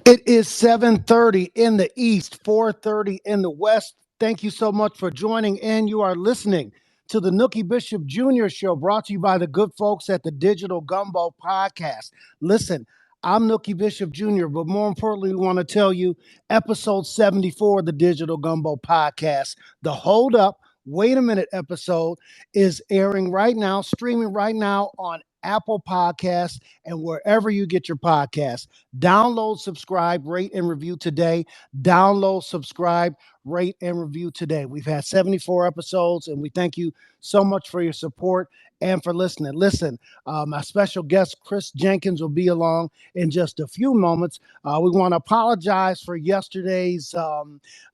It is 7:30 in the East, 4:30 in the West. Thank you so much for joining in. You are listening to the Nookie Bishop Jr. Show, brought to you by the good folks at the Digital Gumbo Podcast. Listen, I'm Nookie Bishop Jr., but more importantly, we want to tell you episode 74 of the Digital Gumbo Podcast, the Hold Up, Wait a Minute episode, is airing right now, streaming right now on Apple Podcasts and wherever you get your podcasts. Download, subscribe, rate, and review today. Download, subscribe, rate, and review today. We've had 74 episodes, and we thank you so much for your support and for listening. Listen, my special guest, Chris Jenkins, will be along in just a few moments. We want to apologize for yesterday's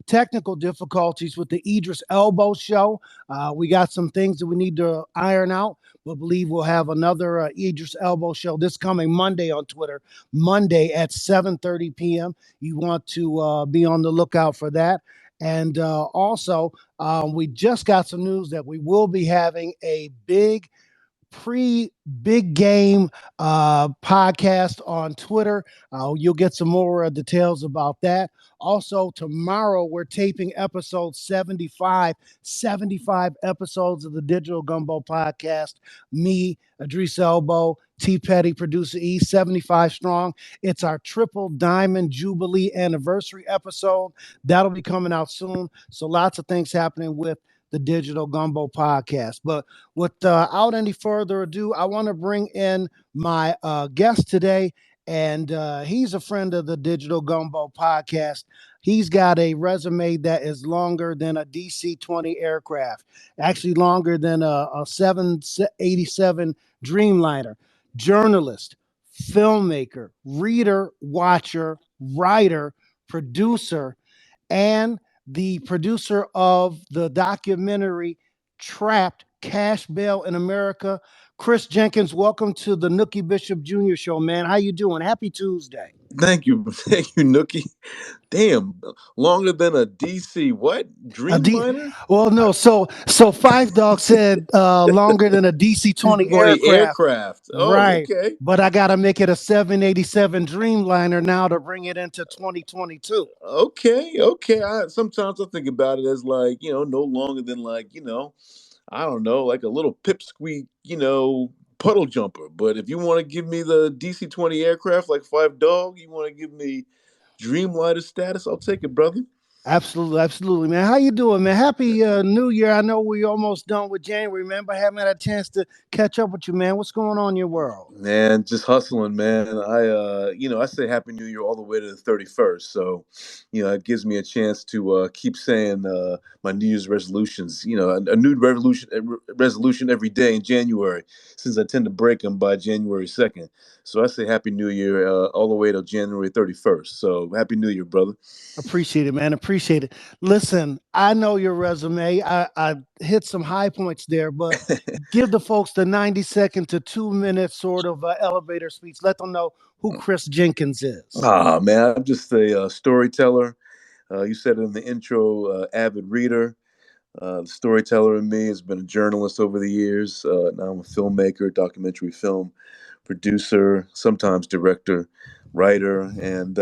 technical difficulties with the Idris Elbow show. We got some things that we need to iron out, but believe we'll have another Idris Elbow show this coming Monday on Twitter. Monday at 7:30 p.m. You want to be on the lookout for that. And also, we just got some news that we will be having a big game podcast on Twitter. You'll get some more details about that. Also, tomorrow we're taping episode 75 episodes of the Digital Gumbo Podcast. Me, Idris Elbow, T Petty, producer E, 75 strong. It's our triple diamond jubilee anniversary episode. That'll be coming out soon. So lots of things happening with the Digital Gumbo Podcast. But without any further ado, I want to bring in my guest today, and he's a friend of the Digital Gumbo Podcast. He's got a resume that is longer than a DC-20 aircraft, actually longer than a 787 Dreamliner. Journalist, filmmaker, reader, watcher, writer, producer, and the producer of the documentary Trapped: Cash Bail in America. Chris Jenkins, welcome to the Nookie Bishop Jr. Show, man. How you doing? Happy Tuesday. Thank you, Nookie. Damn, longer than a DC what A D, Dreamliner? well, no. So Five Dog said longer than a DC-20 DC-20 aircraft, aircraft. Oh, right? okay, But I got to make it a 787 Dreamliner now to bring it into 2022. okay. Sometimes I think about it as like no longer than like I don't know, like a little pipsqueak puddle jumper. But if you want to give me the DC-20 aircraft like Five Dog, you want to give me Dreamliner status, I'll take it, brother. Absolutely, absolutely, man. How you doing, man? Happy New Year. I know we almost done with January, man, but I haven't had a chance to catch up with you, man. What's going on in your world? Man, just hustling, man. I say Happy New Year all the way to the 31st. So, it gives me a chance to keep saying my New Year's resolutions. A new resolution every day in January, since I tend to break them by January 2nd. So I say Happy New Year all the way to January 31st. So Happy New Year, brother. Appreciate it, man. Appreciate it. Listen, I know your resume. I hit some high points there, but give the folks the 90-second to 2 minute sort of elevator speech. Let them know who Chris Jenkins is. Man, I'm just a storyteller. You said it in the intro, avid reader. The storyteller in me has been a journalist over the years. Now I'm a filmmaker, documentary film producer, sometimes director, writer, and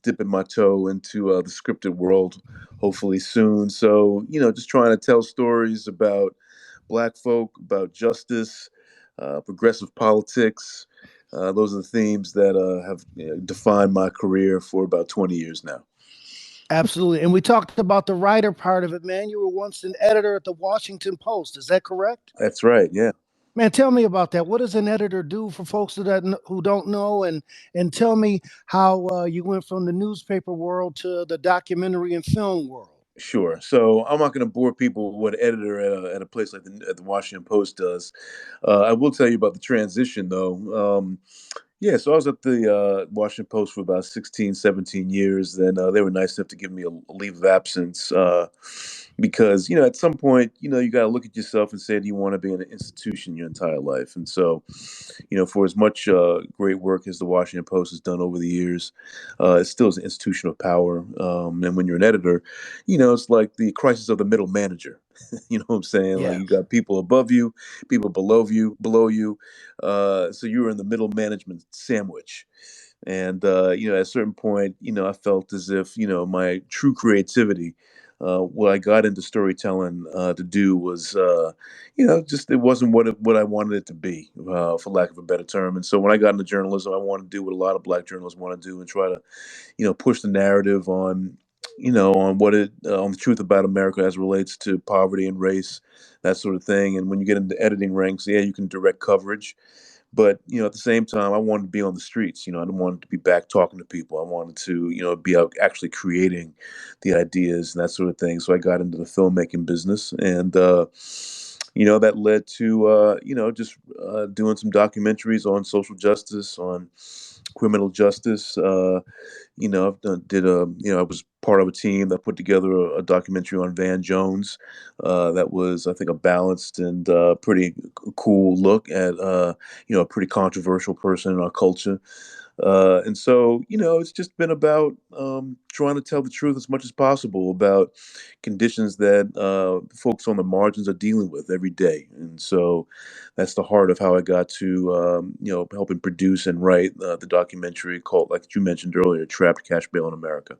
dipping my toe into the scripted world hopefully soon. So, just trying to tell stories about Black folk, about justice, progressive politics. Those are the themes that have defined my career for about 20 years now. Absolutely. And we talked about the writer part of it, man. You were once an editor at the Washington Post. Is that correct? That's right, yeah. Man, tell me about that. What does an editor do for folks who don't know, and tell me how you went from the newspaper world to the documentary and film world. Sure. So I'm not going to bore people with what an editor at a place like at the Washington Post does. I will tell you about the transition, though. Yeah, so I was at the Washington Post for about 16, 17 years. Then they were nice enough to give me a leave of absence because at some point you got to look at yourself and say, do you want to be in an institution your entire life? And so for as much great work as the Washington Post has done over the years, it still is an institution of power. And when you're an editor, it's like the crisis of the middle manager. You know what I'm saying? Like Yeah. you got people above you, people below you. So you're in the middle management sandwich. And at a certain point, I felt as if my true creativity, what I got into storytelling to do was, just it wasn't what I wanted it to be, for lack of a better term. And so when I got into journalism, I wanted to do what a lot of Black journalists want to do and try to, push the narrative on, on what on the truth about America as it relates to poverty and race, that sort of thing. And when you get into editing ranks, yeah, you can direct coverage. But at the same time, I wanted to be on the streets. I didn't want to be back talking to people. I wanted to, be out actually creating the ideas and that sort of thing. So I got into the filmmaking business, and that led to just doing some documentaries on social justice, on criminal justice. I've did I was part of a team that put together a documentary on Van Jones. That was, I think, a balanced and pretty cool look at, a pretty controversial person in our culture. And so, it's just been about trying to tell the truth as much as possible about conditions that folks on the margins are dealing with every day. And so that's the heart of how I got to, helping produce and write the documentary called, like you mentioned earlier, Trapped Cash Bail in America.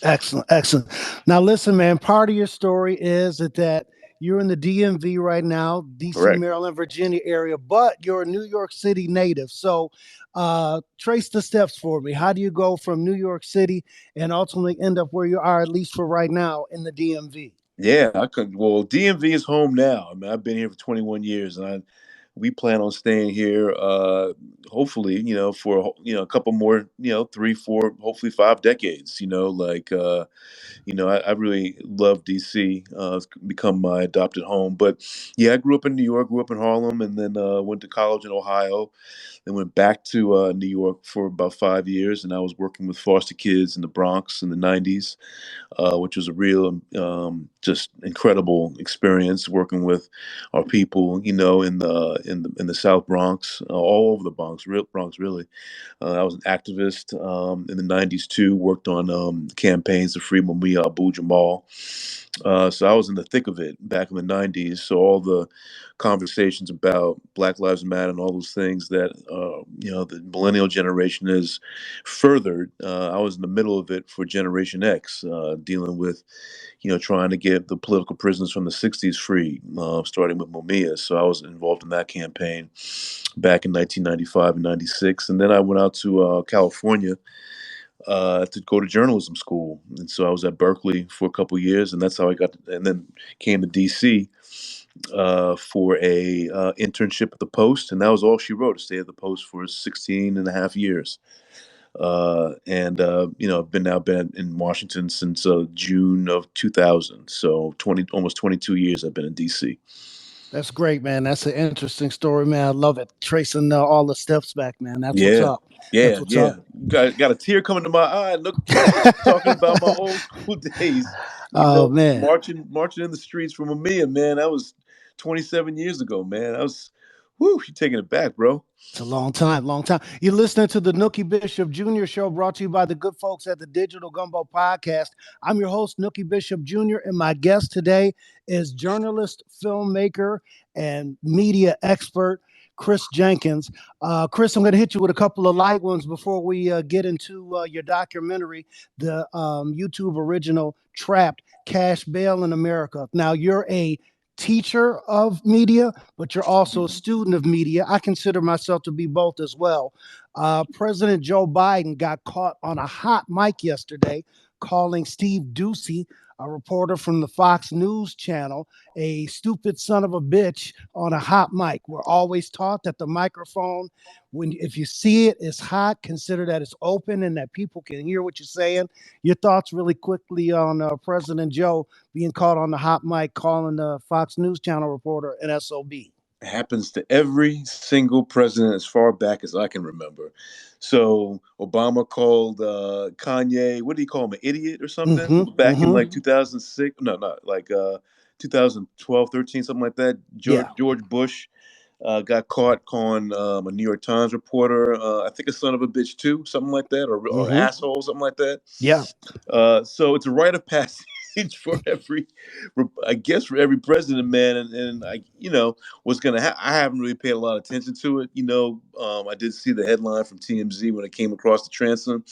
Excellent, excellent. Now, listen, man. Part of your story is that you're in the DMV right now, DC, Correct. Maryland, Virginia area, but you're a New York City native. So, trace the steps for me. How do you go from New York City and ultimately end up where you are, at least for right now, in the DMV? Yeah, I could. Well, DMV is home now. I mean, I've been here for 21 years, and we plan on staying here. Hopefully, for a couple more, 3, 4, hopefully 5 decades. I really love DC. It's become my adopted home. But yeah, I grew up in New York, grew up in Harlem, and then went to college in Ohio. Then went back to New York for about 5 years, and I was working with foster kids in the Bronx in the '90s, which was a real, just incredible experience working with our people, in the South Bronx, all over the Bronx really. I was an activist in the '90s too. Worked on campaigns to free Mumia Abu Jamal. So I was in the thick of it back in the '90s. So all the conversations about Black Lives Matter and all those things that the millennial generation has furthered. I was in the middle of it for Generation X, dealing with trying to get the political prisoners from the '60s free, starting with Mumia. So I was involved in that campaign back in 1995 and '96, and then I went out to California to go to journalism school. And so I was at Berkeley for a couple years, and that's how I got, and then came to DC for a internship at the Post, and that was all she wrote, to stay at the Post for 16 and a half years. And I've been in Washington since June of 2000. So almost 22 years I've been in DC. That's great, man. That's an interesting story, man. I love it. Tracing all the steps back, man. That's what's Yeah, up. That's yeah, what's yeah. up. Got a tear coming to my eye. Look, talking about my old school days. Oh man. Marching in the streets from Mamiya, man. That was 27 years ago, man. I was, whoo, you taking it back, bro. It's a long time, long time. You're listening to the Nookie Bishop Jr. Show, brought to you by the good folks at the Digital Gumbo Podcast. I'm your host, Nookie Bishop Jr., and my guest today is journalist, filmmaker, and media expert, Chris Jenkins. Chris, I'm going to hit you with a couple of light ones before we get into your documentary, the YouTube original Trapped Cash Bail in America. Now, you're a teacher of media, but you're also a student of media. I consider myself to be both as well. President Joe Biden got caught on a hot mic yesterday calling Steve Ducey, a reporter from the Fox News channel, a stupid son of a bitch on a hot mic. We're always taught that the microphone, if you see it is hot, consider that it's open and that people can hear what you're saying. Your thoughts really quickly on President Joe being caught on the hot mic calling the Fox News channel reporter an SOB. happens to every single president as far back as I can remember. So Obama called Kanye, what did he call him, an idiot or something? Mm-hmm. Back in Mm-hmm. like 2006, no, not like 2012, 13, something like that. Yeah. George Bush got caught calling a New York Times reporter, I think a son of a bitch too, something like that, or Mm-hmm. asshole, something like that. Yeah. So it's a rite of passage for every, I guess, for every president, man. And I, what's gonna happen? I haven't really paid a lot of attention to it. I did see the headline from TMZ when it came across the transom,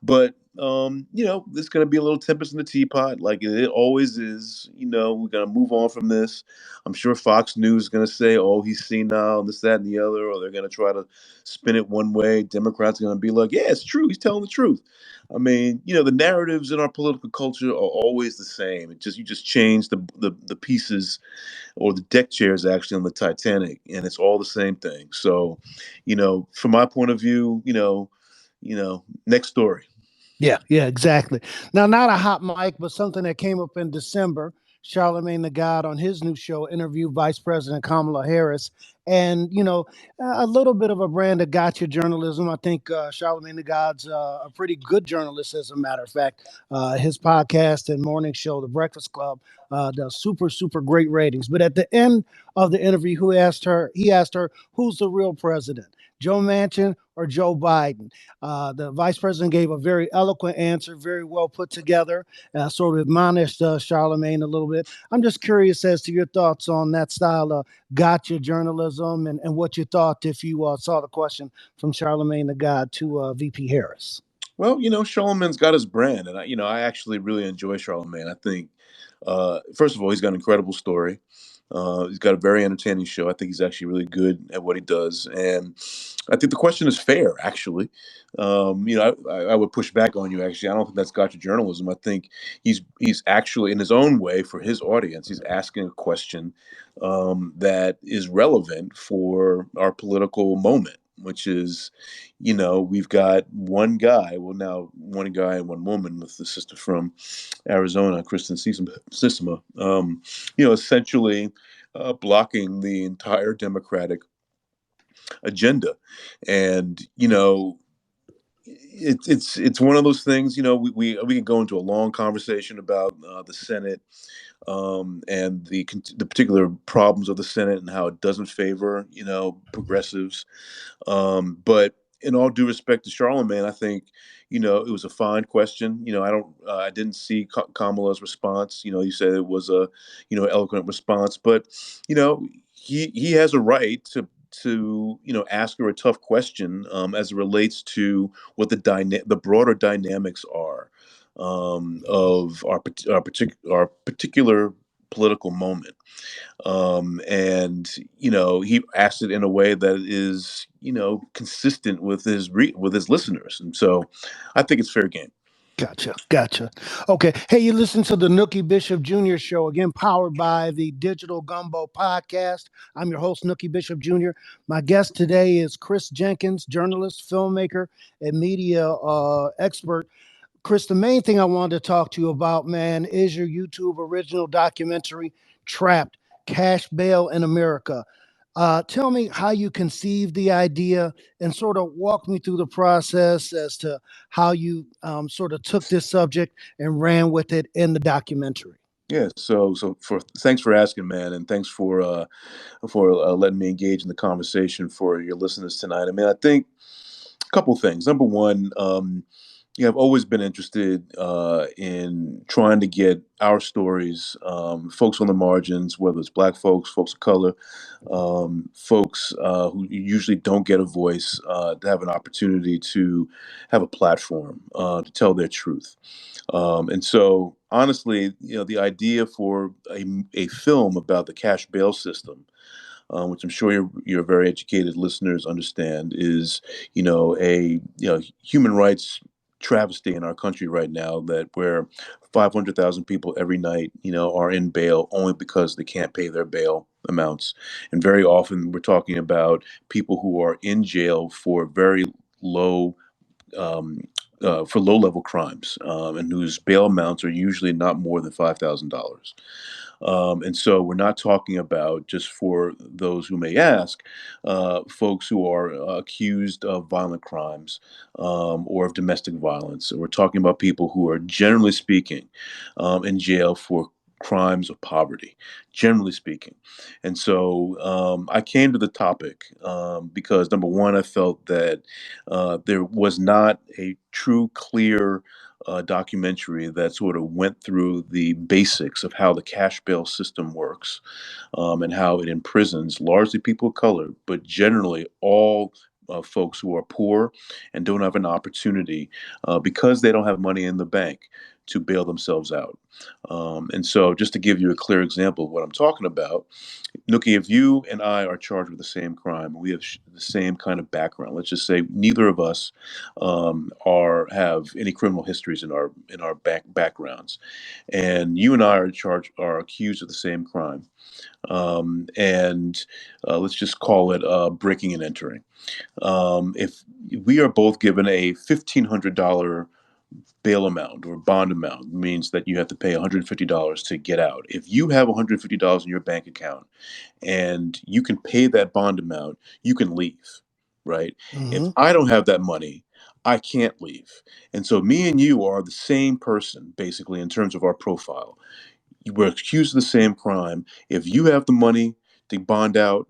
but there's gonna be a little tempest in the teapot, like it always is. We're gonna move on from this. I'm sure Fox News is gonna say, "Oh, he's senile," and this, that, and the other, or they're gonna try to spin it one way. Democrats are gonna be like, "Yeah, it's true. He's telling the truth." I mean, the narratives in our political culture are always the same. You just change the pieces or the deck chairs actually on the Titanic, and it's all the same thing. So, from my point of view, next story. Yeah, yeah, exactly. Now, not a hot mic, but something that came up in December. Charlemagne the God on his new show interviewed Vice President Kamala Harris, and a little bit of a brand of gotcha journalism. I think Charlemagne the God's a pretty good journalist, as a matter of fact. His podcast and morning show, The Breakfast Club, does super super great ratings. But at the end of the interview, he asked her, "Who's the real president, Joe Manchin or Joe Biden?" The vice president gave a very eloquent answer, very well put together, sort of admonished Charlemagne a little bit. I'm just curious as to your thoughts on that style of gotcha journalism and what you thought if you saw the question from Charlemagne the God to VP Harris. Well, Charlemagne's got his brand, and I actually really enjoy Charlemagne. I think, first of all, he's got an incredible story. He's got a very entertaining show. I think he's actually really good at what he does, and I think the question is fair. Actually, I would push back on you. Actually, I don't think that's gotcha journalism. I think he's actually, in his own way, for his audience, he's asking a question that is relevant for our political moment, which is, we've got one guy, well, now one guy and one woman with the sister from Arizona, Kristen Sisma, essentially blocking the entire Democratic agenda. And, it's one of those things. We can go into a long conversation about the Senate and the particular problems of the Senate and how it doesn't favor progressives. But in all due respect to Charlemagne, I think it was a fine question. I didn't see Kamala's response. You said it was a eloquent response, but he has a right to ask her a tough question as it relates to what the broader dynamics are of our particular political moment. And he asked it in a way that is consistent with with his listeners, and so I think it's fair game. Gotcha. Gotcha. Okay. Hey, you listen to the Nookie Bishop Jr. show, again, powered by the Digital Gumbo podcast. I'm your host, Nookie Bishop Jr. My guest today is Chris Jenkins, journalist, filmmaker, and media expert. Chris, the main thing I wanted to talk to you about, man, is your YouTube original documentary, Trapped: Cash Bail in America. Tell me how you conceived the idea and sort of walk me through the process as to how you sort of took this subject and ran with it in the documentary. Yeah, so for thanks for asking, man, and thanks for letting me engage in the conversation for your listeners tonight. I mean, I think a couple things. Number one, I've always been interested in trying to get our stories, folks on the margins, whether it's Black folks, folks of color, folks who usually don't get a voice, to have an opportunity to have a platform to tell their truth. And so, honestly, the idea for a film about the cash bail system, which I'm sure your very educated listeners understand, is a human rights travesty in our country right now, that where 500,000 people every night are in bail only because they can't pay their bail amounts, and very often we're talking about people who are in jail for very low um, for low-level crimes, and whose bail amounts are usually not more than $5,000. And so we're not talking about, just for those who may ask, folks who are accused of violent crimes or of domestic violence. We're talking about people who are, generally speaking, in jail for crimes of poverty, generally speaking. And so I came to the topic because, number one, I felt that there was not a true, clear documentary that sort of went through the basics of how the cash bail system works, and how it imprisons largely people of color, but generally all folks who are poor and don't have an opportunity because they don't have money in the bank to bail themselves out. And so, just to give you a clear example of what I'm talking about, Nookie, if you and I are charged with the same crime, we have the same kind of background. Let's just say neither of us are have any criminal histories in our backgrounds, and you and I are accused of the same crime, and let's just call it breaking and entering. If we are both given a $1,500 bail amount or bond amount, means that you have to pay $150 to get out. If you have $150 in your bank account and you can pay that bond amount, you can leave, right? If Hmm. I don't have that money, I can't leave. And so me and you are the same person, basically, in terms of our profile. You were accused of the same crime. If you have the money to bond out,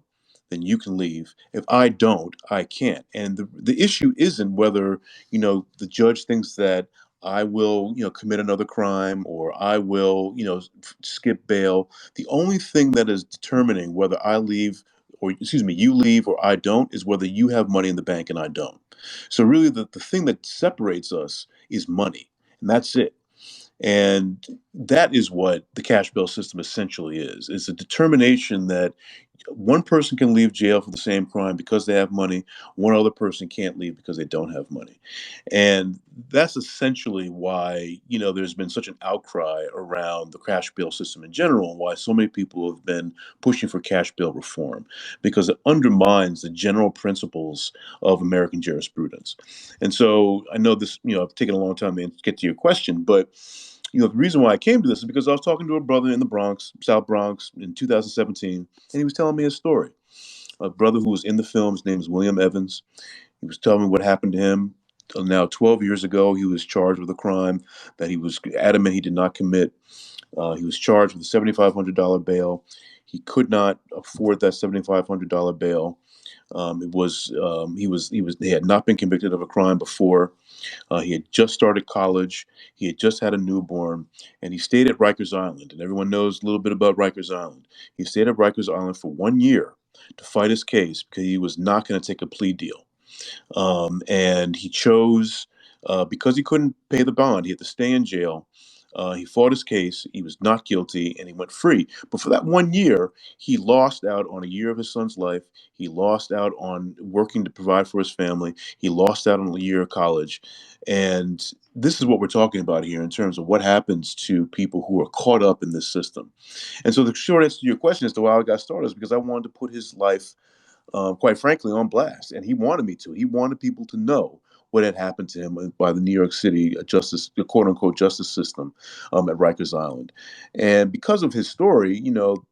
then you can leave. If I don't, I can't. And the issue isn't whether, the judge thinks that I will, commit another crime, or I will, skip bail. The only thing that is determining whether I leave, or excuse me, you leave or I don't, is whether you have money in the bank and I don't. So really the thing that separates us is money. And that's it. And that is what the cash bail system essentially is. It's a determination that one person can leave jail for the same crime because they have money. One other person can't leave because they don't have money. And that's essentially why, there's been such an outcry around the cash bail system in general, and why so many people have been pushing for cash bail reform, because it undermines the general principles of American jurisprudence. And so I know this, I've taken a long time to get to your question, but the reason why I came to this is because I was talking to a brother in the Bronx, South Bronx, in 2017, and he was telling me a story. A brother who was in the film, his name is William Evans. He was telling me what happened to him. Now, 12 years ago, he was charged with a crime that he was adamant he did not commit. He was charged with a $7,500 bail. He could not afford that $7,500 bail. It was he had not been convicted of a crime before. He had just started college. He had just had a newborn, and he stayed at Rikers Island. And everyone knows a little bit about Rikers Island. He stayed at Rikers Island for 1 year to fight his case because he was not going to take a plea deal. And he chose, because he couldn't pay the bond, he had to stay in jail. He fought his case. He was not guilty, and he went free. But for that 1 year, he lost out on a year of his son's life. He lost out on working to provide for his family. He lost out on a year of college. And this is what we're talking about here in terms of what happens to people who are caught up in this system. And so the short answer to your question as to why I got started is because I wanted to put his life, quite frankly, on blast. And he wanted me to. He wanted people to know what had happened to him by the New York City justice, the quote unquote justice system, at Rikers Island. And because of his story,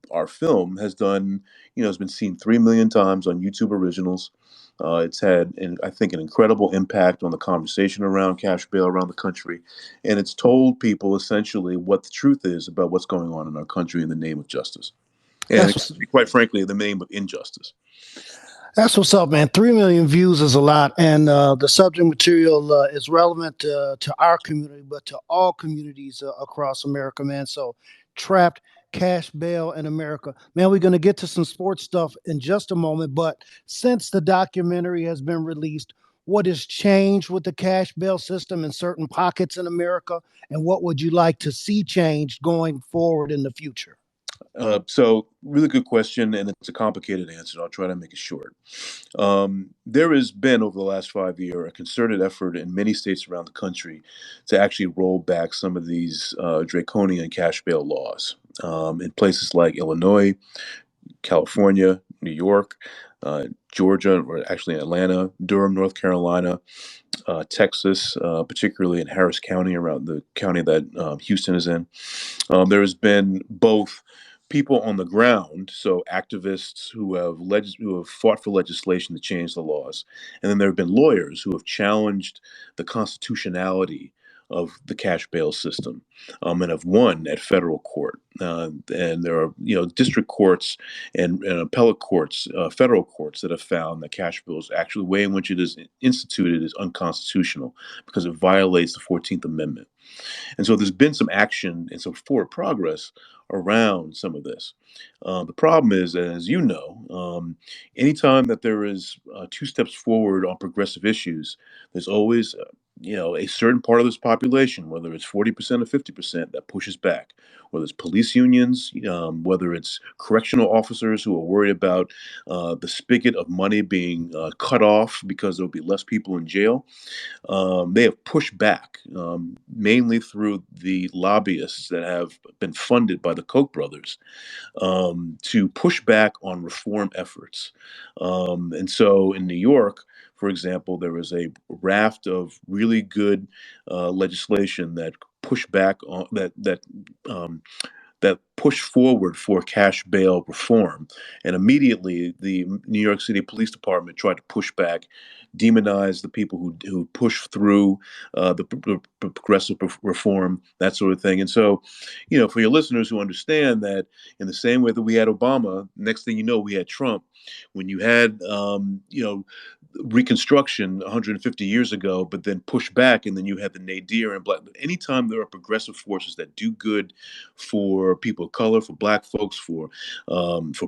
our film has done, it's been seen 3 million times on YouTube Originals. It's had, I think, an incredible impact on the conversation around cash bail around the country. And it's told people essentially what the truth is about what's going on in our country in the name of justice. And That's quite frankly, the name of injustice. That's what's up, man. 3 million views is a lot, and the subject material is relevant to our community, but to all communities across America, man. So, trapped, cash bail in America, man. We're gonna get to some sports stuff in just a moment, but since the documentary has been released, what has changed with the cash bail system in certain pockets in America, and what would you like to see changed going forward in the future? So, really good question, and it's a complicated answer. I'll try to make it short. There has been, over the last 5 years, a concerted effort in many states around the country to actually roll back some of these draconian cash bail laws. In places like Illinois, California, New York, Georgia, or actually Atlanta, Durham, North Carolina, Texas, particularly in Harris County, around the county that Houston is in. There has been both people on the ground, so activists who have fought for legislation to change the laws, and then there have been lawyers who have challenged the constitutionality of the cash bail system, and have won at federal court. And there are district courts and appellate courts, federal courts, that have found that cash bills, actually the way in which it is instituted, is unconstitutional because it violates the 14th Amendment. And so there's been some action and some forward progress around some of this. The problem is, as you know, anytime that there is 2 steps forward on progressive issues, there's always a certain part of this population, whether it's 40% or 50%, that pushes back. Whether it's police unions, whether it's correctional officers who are worried about the spigot of money being cut off because there'll be less people in jail. They have pushed back, mainly through the lobbyists that have been funded by the Koch brothers, to push back on reform efforts. And so in New York, for example, there was a raft of really good legislation that pushed back on that pushed forward for cash bail reform. And immediately, the New York City Police Department tried to push back, demonize the people who push through the progressive reform, that sort of thing. And so, for your listeners who understand that, in the same way that we had Obama, next thing you know, we had Trump. When you had, Reconstruction 150 years ago, but then push back, and then you had the nadir and black. Anytime there are progressive forces that do good for people of color, for Black folks, for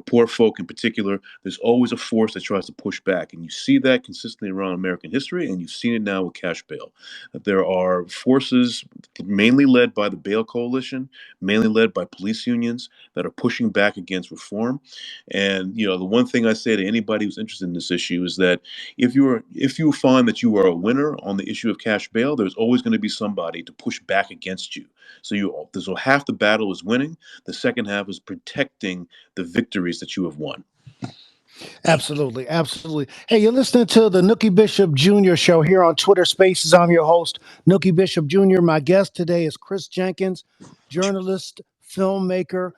poor folk in particular, there's always a force that tries to push back, and you see that consistently around American history, and you've seen it now with cash bail. That there are forces, mainly led by the Bail Coalition, mainly led by police unions, that are pushing back against reform. And the one thing I say to anybody who's interested in this issue is that if you find that you are a winner on the issue of cash bail, there's always going to be somebody to push back against you. So half the battle is winning. The second half is protecting the victories that you have won. Absolutely. Absolutely. Hey, you're listening to the Nookie Bishop Jr. show here on Twitter Spaces. I'm your host, Nookie Bishop Jr. My guest today is Chris Jenkins, journalist, filmmaker,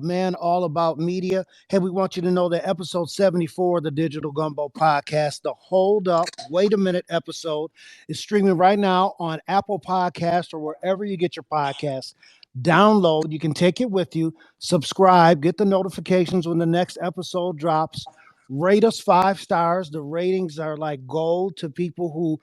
man, all about media. Hey, we want you to know that episode 74 of the Digital Gumbo podcast, the Hold Up, Wait a Minute episode, is streaming right now on Apple Podcasts or wherever you get your podcasts. Download, you can take it with you, subscribe, get the notifications when the next episode drops. Rate us 5 stars. The ratings are like gold to people who,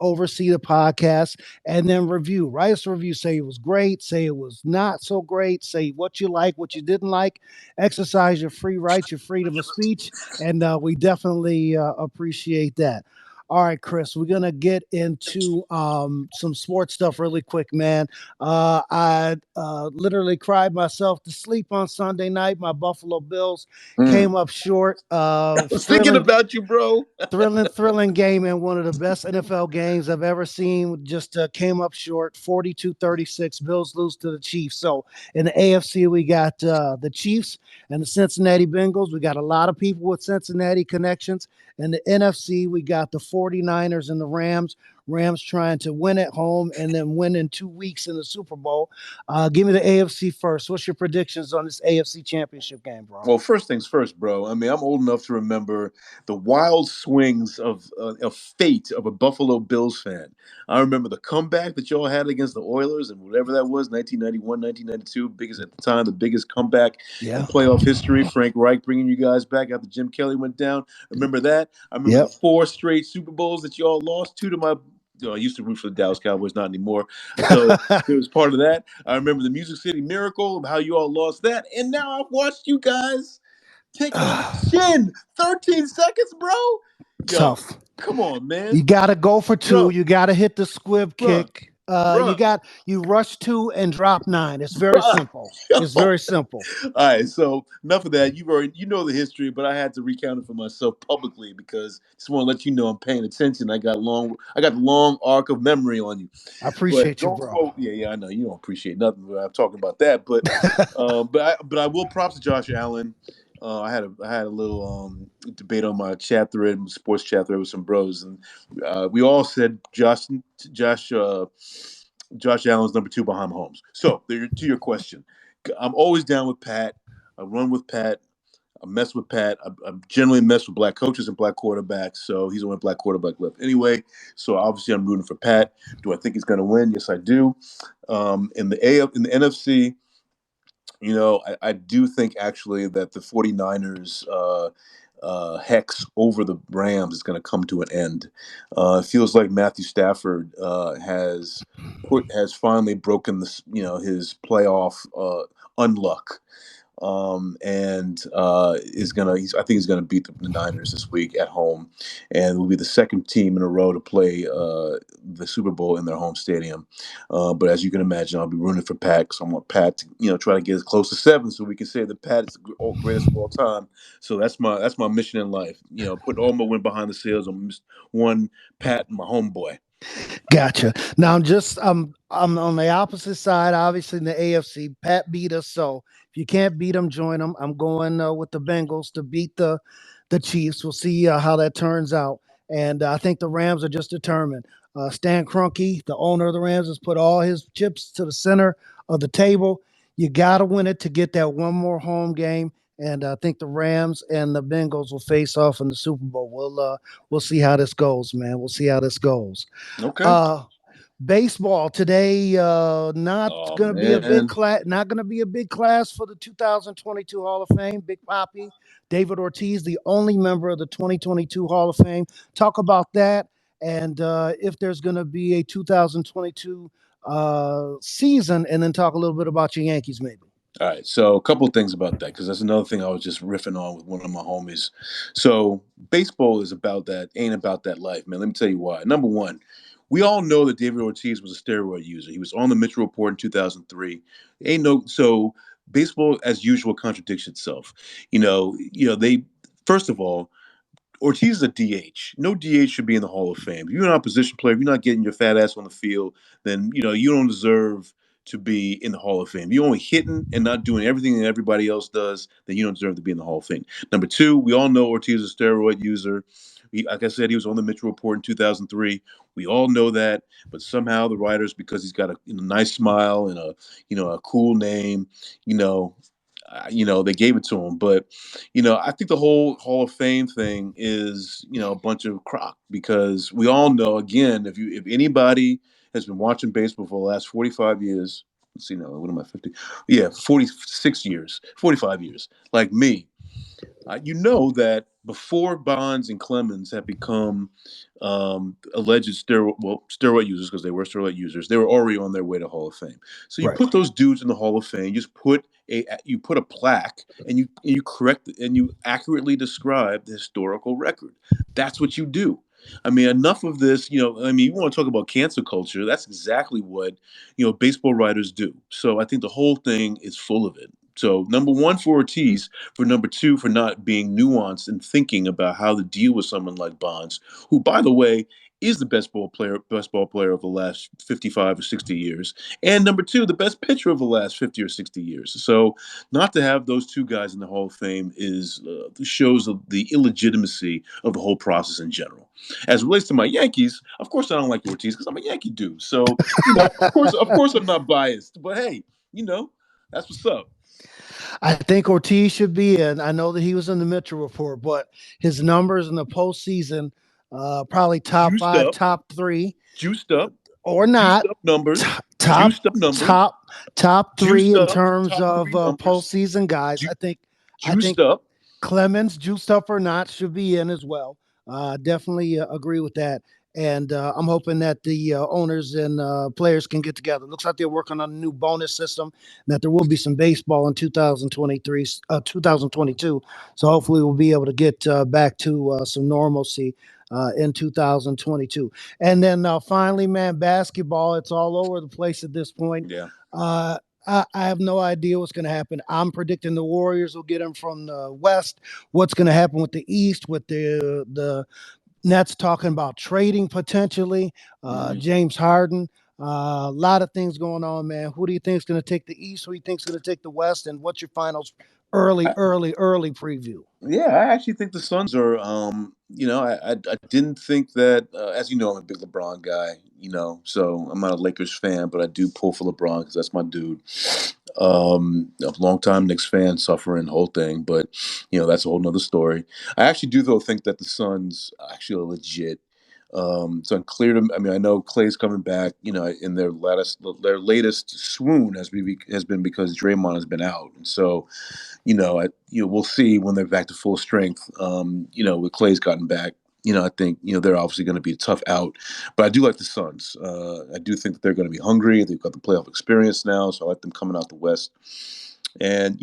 oversee the podcast. And then review. Write us a review. Say it was great. Say it was not so great. Say what you like, what you didn't like. Exercise your free rights, your freedom of speech. And we definitely appreciate that. All right, Chris, we're going to get into some sports stuff really quick, man. I literally cried myself to sleep on Sunday night. My Buffalo Bills came up short. I was thinking about you, bro. Thrilling game, and one of the best NFL games I've ever seen. Just came up short, 42-36. Bills lose to the Chiefs. So in the AFC, we got the Chiefs and the Cincinnati Bengals. We got a lot of people with Cincinnati connections. In the NFC, we got the 49ers and the Rams. Rams trying to win at home and then win in 2 weeks in the Super Bowl. Give me the AFC first. What's your predictions on this AFC Championship game, bro? Well, first things first, bro. I mean, I'm old enough to remember the wild swings of fate of a Buffalo Bills fan. I remember the comeback that y'all had against the Oilers, and whatever that was, 1991, 1992, biggest at the time, the biggest comeback in playoff history. Frank Reich bringing you guys back after Jim Kelly went down. Remember that? I remember the 4 straight Super Bowls that y'all lost, 2 to my. I used to root for the Dallas Cowboys, not anymore. So it was part of that. I remember the Music City Miracle, how you all lost that. And now I've watched you guys take on the chin. 13 seconds, bro. Tough. Come on, man. You got to go for 2. Bro. You got to hit the squib kick. You rush 2 and drop 9. It's very simple. It's very simple. All right, so enough of that. You know the history, but I had to recount it for myself publicly because I just want to let you know I'm paying attention. I got the long arc of memory on you. I appreciate you, bro. Yeah, I know you don't appreciate nothing when I'm talking about that, but but I will props to Josh Allen. I had a little debate on my chat thread, sports chat thread with some bros, and we all said Josh Josh Allen's number two behind Mahomes. So to your question, I'm always down with Pat. I run with Pat. I mess with Pat. I generally mess with black coaches and black quarterbacks. So he's the only black quarterback left anyway. So obviously I'm rooting for Pat. Do I think he's going to win? Yes, I do. In the NFC, I do think actually that the 49ers hex over the Rams is going to come to an end. It feels like Matthew Stafford has finally broken his playoff unluck, and I think he's gonna beat the Niners this week at home, and will be the second team in a row to play the Super Bowl in their home stadium. But as you can imagine, I'll be rooting for Pat, because I want Pat to try to get as close to 7, so we can say that Pat is the greatest of all time. So that's my mission in life. Putting all my wind behind the sails on one Pat, my homeboy. Gotcha. Now I'm on the opposite side. Obviously, in the AFC, Pat beat us. So if you can't beat them, join them. I'm going with the Bengals to beat the Chiefs. We'll see how that turns out. And I think the Rams are just determined. Stan Kroenke, the owner of the Rams, has put all his chips to the center of the table. You got to win it to get that one more home game. And I think the Rams and the Bengals will face off in the Super Bowl. We'll see how this goes, man. We'll see how this goes. Okay. Uh, Baseball today, not Oh going to be a big man. class. Not going to be a big class for the 2022 Hall of Fame. Big Poppy, David Ortiz, the only member of the 2022 Hall of Fame. Talk about that, and if there's going to be a 2022 season, and then talk a little bit about your Yankees, maybe. All right, so a couple of things about that, because that's another thing I was just riffing on with one of my homies. So baseball ain't about that life, man. Let me tell you why. Number one, we all know that David Ortiz was a steroid user. He was on the Mitchell Report in 2003. Ain't no so baseball, as usual, contradicts itself. They first of all, Ortiz is a DH. No DH should be in the Hall of Fame. If you're not a position player, if you're not getting your fat ass on the field, then you don't deserve to be in the Hall of Fame. If you're only hitting and not doing everything that everybody else does, then you don't deserve to be in the Hall of Fame. Number two, we all know Ortiz is a steroid user. Like I said, he was on the Mitchell Report in 2003. We all know that, but somehow the writers, because he's got a nice smile and a cool name, you know, they gave it to him. But I think the whole Hall of Fame thing is a bunch of crock, because we all know, again, if anybody has been watching baseball for the last 45 years, let's see now, what am I, 50? Yeah, 46 years, 45 years, like me. You know that before Bonds and Clemens had become alleged steroid users, because they were steroid users, they were already on their way to Hall of Fame. So you Right. put those dudes in the Hall of Fame. You just put a plaque, and you correct and you accurately describe the historical record. That's what you do. I mean, enough of this. You want to talk about cancel culture? That's exactly what baseball writers do. So I think the whole thing is full of it. So number one for Ortiz, for number two for not being nuanced and thinking about how to deal with someone like Bonds, who, by the way, is the best ball player of the last 55 or 60 years, and number two, the best pitcher of the last 50 or 60 years. So not to have those two guys in the Hall of Fame shows the illegitimacy of the whole process in general. As it relates to my Yankees, of course I don't like Ortiz, because I'm a Yankee dude. So of course I'm not biased. But hey, that's what's up. I think Ortiz should be in. I know that he was in the Mitchell Report, but his numbers in the postseason, probably top Juiced five, up, top three, juiced up, or juiced not. up numbers, Top, juiced up numbers, top, top three juiced in up, terms top of three numbers, postseason guys. ju- I think juiced up. Clemens, juiced up or not, should be in as well. Definitely agree with that. And I'm hoping that the owners and players can get together. Looks like they're working on a new bonus system, and that there will be some baseball in 2023, 2022. So hopefully we'll be able to get back to some normalcy in 2022. And then finally, man, basketball, it's all over the place at this point. Yeah. Uh, I have no idea what's going to happen. I'm predicting the Warriors will get them from the West. What's going to happen with the East, with the Nets talking about trading potentially, Mhm. James Harden. A lot of things going on, man. Who do you think is going to take the East? Who do you think is going to take the West? And what's your finals early preview. Yeah, I actually think the Suns are. I didn't think that. As you know, I'm a big LeBron guy. So I'm not a Lakers fan, but I do pull for LeBron because that's my dude. A longtime Knicks fan, suffering the whole thing, but that's a whole nother story. I actually do though think that the Suns actually are legit. It's unclear to. I mean, I know Clay's coming back. In their latest swoon has been because Draymond has been out, and so we'll see when they're back to full strength. With Clay's gotten back, I think they're obviously going to be a tough out, but I do like the Suns. I do think that they're going to be hungry. They've got the playoff experience now, so I like them coming out the West. And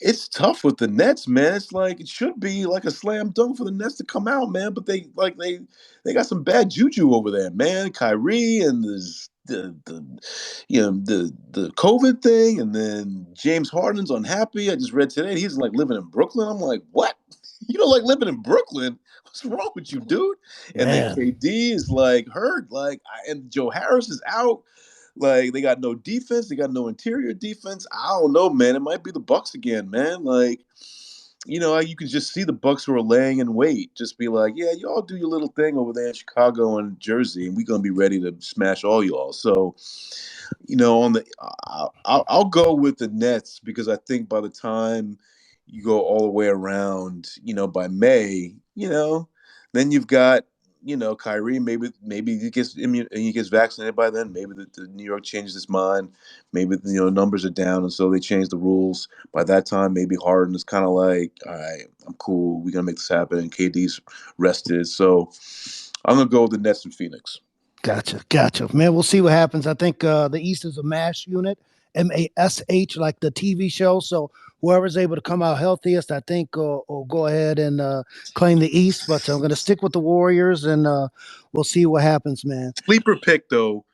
it's tough with the Nets, man. It's like it should be like a slam dunk for the Nets to come out, man. But they got some bad juju over there, man. Kyrie and the COVID thing, and then James Harden's unhappy. I just read today he's like living in Brooklyn. I'm like, what? You don't like living in Brooklyn? What's wrong with you, dude? And then Man, KD is like hurt, and Joe Harris is out. Like they got no defense, they got no interior defense. I don't know, man. It might be the Bucks again, man. You can just see the Bucks who are laying in wait. Just be like, yeah, y'all do your little thing over there in Chicago and Jersey, and we're gonna be ready to smash all y'all. So, on I'll go with the Nets because I think by the time you go all the way around, by May, then you've got Kyrie. Maybe he gets vaccinated by then. Maybe the New York changes its mind. Maybe numbers are down, and so they change the rules. By that time, maybe Harden is kind of like, all right, I'm cool. We're gonna make this happen. And KD's rested, so I'm gonna go with the Nets and Phoenix. Gotcha. Man, we'll see what happens. I think the East is a mash unit, MASH, like the TV show. So whoever's able to come out healthiest, I think, will go ahead and claim the East. But I'm going to stick with the Warriors, and we'll see what happens, man. Sleeper pick though,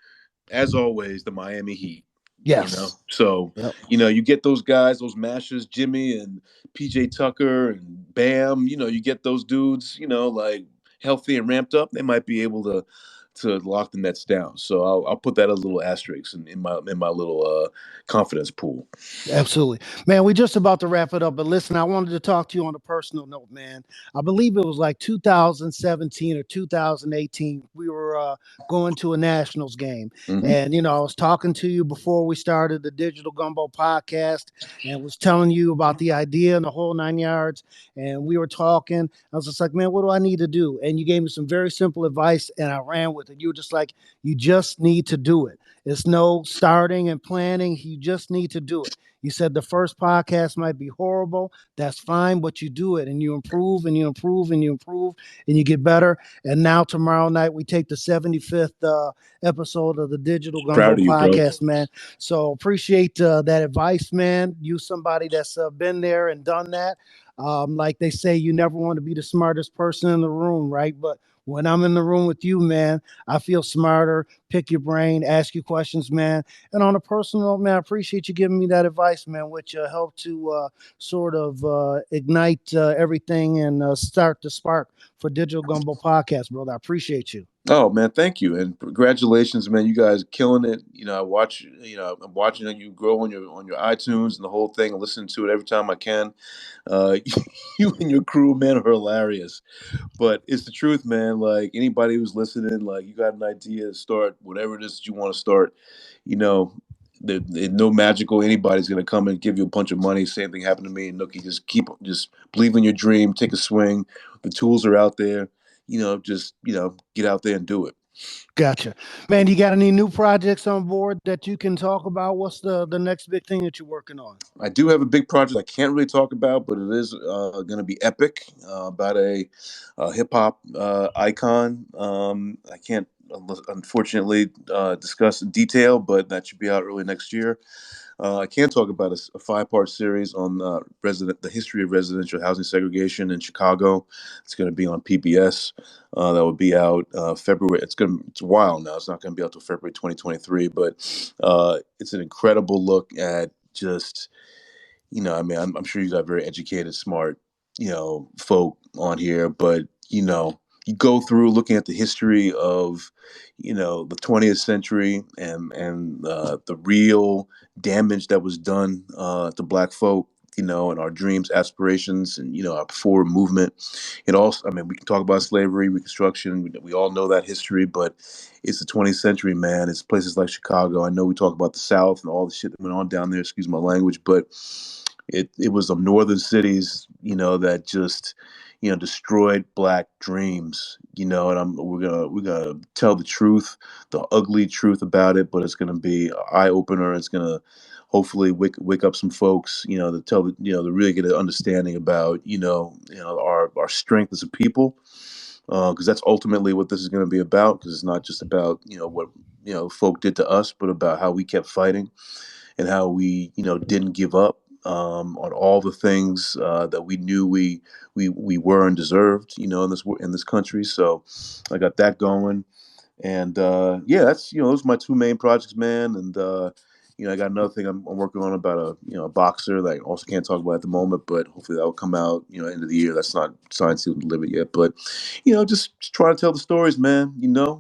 as always, the Miami Heat. Yes. So Yep. you get those guys, those mashers, Jimmy and PJ Tucker and Bam. You get those dudes. Like healthy and ramped up, they might be able to lock the Nets down. So I'll put that as a little asterisk in my little confidence pool. Absolutely. Man, we just about to wrap it up, but listen, I wanted to talk to you on a personal note, man. I believe it was like 2017 or 2018. We were going to a Nationals game. Hmm. And, I was talking to you before we started the Digital Gumbo podcast and was telling you about the idea and the whole 9 yards. And we were talking. I was just like, man, what do I need to do? And you gave me some very simple advice and I ran with it. You were just like, you just need to do it. It's no starting and planning. You just need to do it. You said the first podcast might be horrible. That's fine, but you do it and you improve and you improve and you improve and you get better. And now tomorrow night we take the 75th episode of the Digital Proud Gumbo of you, bro. podcast, man. So appreciate that advice, man. You somebody that's been there and done that. Like they say, you never want to be the smartest person in the room, right? But when I'm in the room with you, man, I feel smarter. Pick your brain, ask you questions, man. And on a personal note, man, I appreciate you giving me that advice, man, which helped to sort of ignite everything and start the spark for Digital Gumbo Podcast, brother. I appreciate you. Oh man, thank you and congratulations, man! You guys are killing it. I watch. I'm watching you grow on your iTunes and the whole thing. I listen to it every time I can. Uh, you and your crew, man, are hilarious. But it's the truth, man. Like anybody who's listening, like you got an idea to start whatever it is that you want to start. You know, no magical. Anybody's gonna come and give you a bunch of money. Same thing happened to me and Nookie. Just believe in your dream. Take a swing. The tools are out there. Just get out there and do it. Gotcha. Man, you got any new projects on board that you can talk about? What's the next big thing that you're working on? I do have a big project I can't really talk about, but it is going to be epic about a hip hop icon. I can't unfortunately discuss in detail, but that should be out early next year. I can talk about a five-part series on the history of residential housing segregation in Chicago. It's going to be on PBS. That will be out February. It's a while now. It's not going to be out till February 2023, but it's an incredible look at just I mean, I'm sure you got very educated, smart, folk on here, but you go through looking at the history of, the 20th century and the real damage that was done to Black folk. and our dreams, aspirations, and our forward movement. It also, I mean, we can talk about slavery, Reconstruction. We all know that history, but it's the 20th century, man. It's places like Chicago. I know we talk about the South and all the shit that went on down there. Excuse my language, but it was the northern cities, that just destroyed Black dreams. And we're gonna tell the truth, the ugly truth about it, but it's gonna be an eye opener. It's gonna hopefully wake up some folks, to tell to really get an understanding about our strength as a people, because that's ultimately what this is going to be about. Because it's not just about what folk did to us, but about how we kept fighting and how we didn't give up on all the things that we knew we were and deserved, in this country. So I got that going. And yeah, that's those are my two main projects, man. And I got another thing I'm working on about a boxer that I also can't talk about at the moment, but hopefully that will come out end of the year. That's not signed, sealed, and delivered yet, but just trying to tell the stories, man.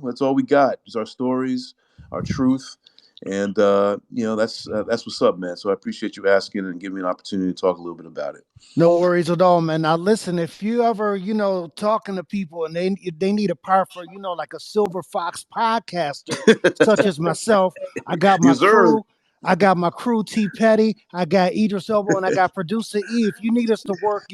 That's all we got is our stories, our truth, and that's what's up, man. So I appreciate you asking and giving me an opportunity to talk a little bit about it. No worries at all, man. Now listen, if you ever, talking to people and they need a part for, like a silver fox podcaster, such as myself, I got my Yes, sir. crew. I got my crew T Petty, I got Idris Elba, and I got producer E. If you need us to work,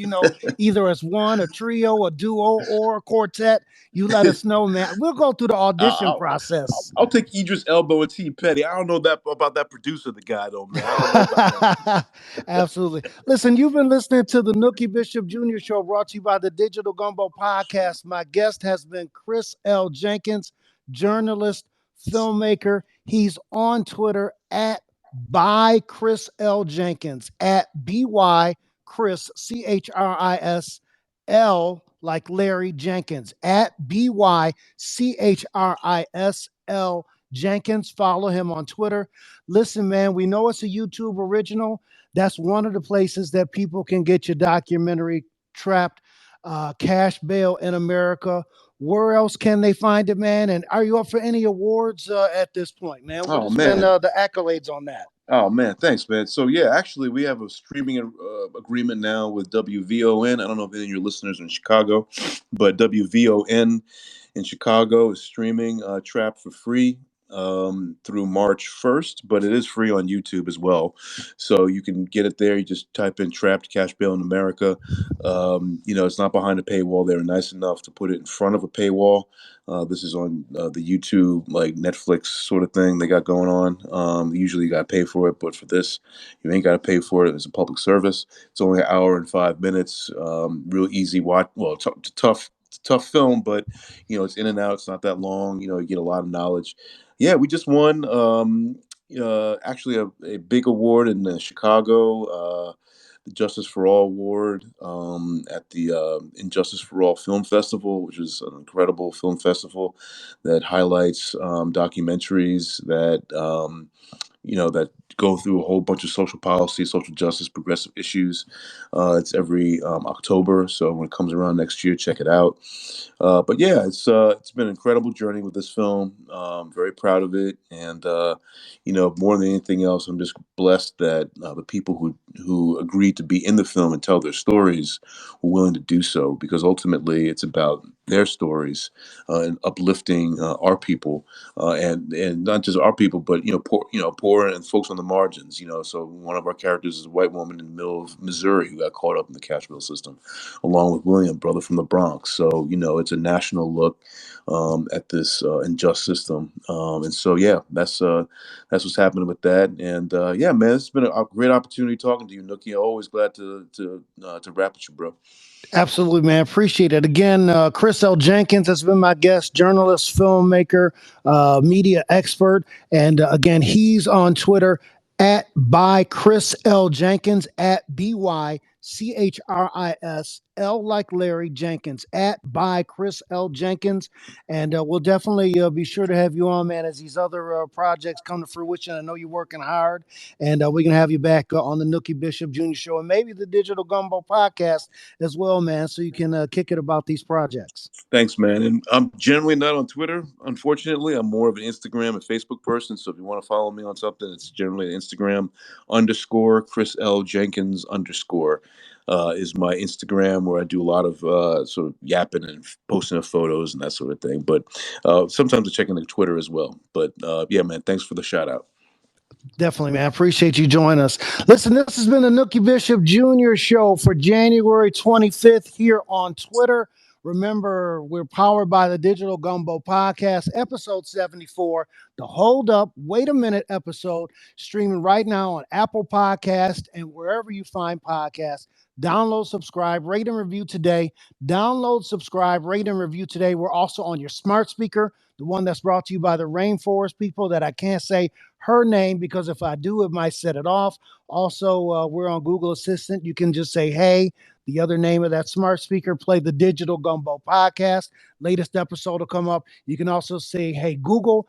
either as one, a trio, a duo, or a quartet, you let us know, man. We'll go through the audition I'll, process. I'll take Idris Elba and T Petty. I don't know that about that producer, the guy though, man. I don't know about that. Absolutely. Listen, you've been listening to the Nookie Bishop Jr. Show brought to you by the Digital Gumbo Podcast. My guest has been Chris L. Jenkins, journalist, filmmaker. He's on Twitter at by Chris L. Jenkins, at BY Chris, CHRISL, like Larry Jenkins, at BYCHRISL Jenkins. Follow him on Twitter. Listen, man, we know it's a YouTube original. That's one of the places that people can get your documentary, Trapped, Cash Bail in America. Where else can they find it, man? And are you up for any awards at this point, man? What Oh has been man. the accolades on that? Oh man, thanks, man. So yeah, actually, we have a streaming agreement now with WVON. I don't know if any of your listeners are in Chicago, but WVON in Chicago is streaming Trap for free through March 1st, but it is free on YouTube as well. So you can get it there. You just type in Trapped Cash Bail in America. It's not behind a paywall. They're nice enough to put it in front of a paywall. This is on the YouTube, like Netflix sort of thing they got going on. Usually you got to pay for it, but for this, you ain't got to pay for it. It's a public service. It's only an hour and 5 minutes. Real easy watch. Well, it's a tough film, but it's in and out. It's not that long. You get a lot of knowledge. Yeah, we just won actually a big award in Chicago. The Justice for All Award at the Injustice for All Film Festival, which is an incredible film festival that highlights documentaries that go through a whole bunch of social policy, social justice, progressive issues. It's every October, so when it comes around next year, check it out. But yeah, it's been an incredible journey with this film. Very proud of it, and more than anything else, I'm just blessed that the people who agreed to be in the film and tell their stories were willing to do so, because ultimately it's about their stories and uplifting our people, and not just our people, but poor and folks on the margins. So one of our characters is a white woman in the middle of Missouri who got caught up in the cash bail system, along with William, brother from the Bronx. So it's a national look at this unjust system, and so yeah, that's what's happening with that. And yeah, man, it's been a great opportunity talking to you, Nookie. I'm always glad to rap with you, bro. Absolutely, man. Appreciate it. Again, Chris L. Jenkins has been my guest, journalist, filmmaker, media expert. And again, he's on Twitter at by Chris L. Jenkins, at BYCHRISL L like Larry Jenkins, at by Chris L. Jenkins. And we'll definitely be sure to have you on, man, as these other projects come to fruition. I know you're working hard, and we're going to have you back on the Nookie Bishop Jr. Show and maybe the Digital Gumbo podcast as well, man, so you can kick it about these projects. Thanks, man. And I'm generally not on Twitter, unfortunately. I'm more of an Instagram and Facebook person. So if you want to follow me on something, it's generally Instagram underscore Chris L. Jenkins underscore is my Instagram, where I do a lot of sort of yapping and posting of photos and that sort of thing. But sometimes I check into Twitter as well. But yeah, man, thanks for the shout out. Definitely, man. Appreciate you joining us. Listen, this has been the Nookie Bishop Jr. Show for January 25th here on Twitter. Remember, we're powered by the Digital Gumbo Podcast, episode 74, the Hold Up, Wait a Minute episode, streaming right now on Apple Podcast and wherever you find podcasts. Download, subscribe, rate, and review today. Download, subscribe, rate, and review today. We're also on your smart speaker, the one that's brought to you by the Rainforest people that I can't say her name because if I do, it might set it off. Also, we're on Google Assistant. You can just say, hey, the other name of that smart speaker, play the Digital Gumbo podcast. Latest episode will come up. You can also say, hey, Google,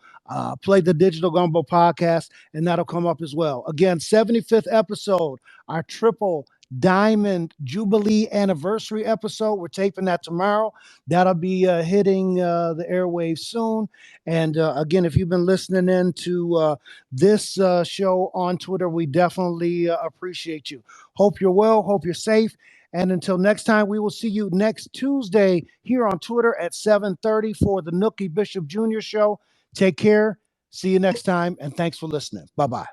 play the Digital Gumbo podcast, and that'll come up as well. Again, 75th episode, our triple Diamond Jubilee anniversary episode. We're taping that tomorrow. That'll be hitting the airwaves soon. And again, if you've been listening in to this show on Twitter, we definitely appreciate you. Hope you're well. Hope you're safe. And until next time, we will see you next Tuesday here on Twitter at 7:30 for the Nookie Bishop Jr. Show. Take care. See you next time. And thanks for listening. Bye-bye.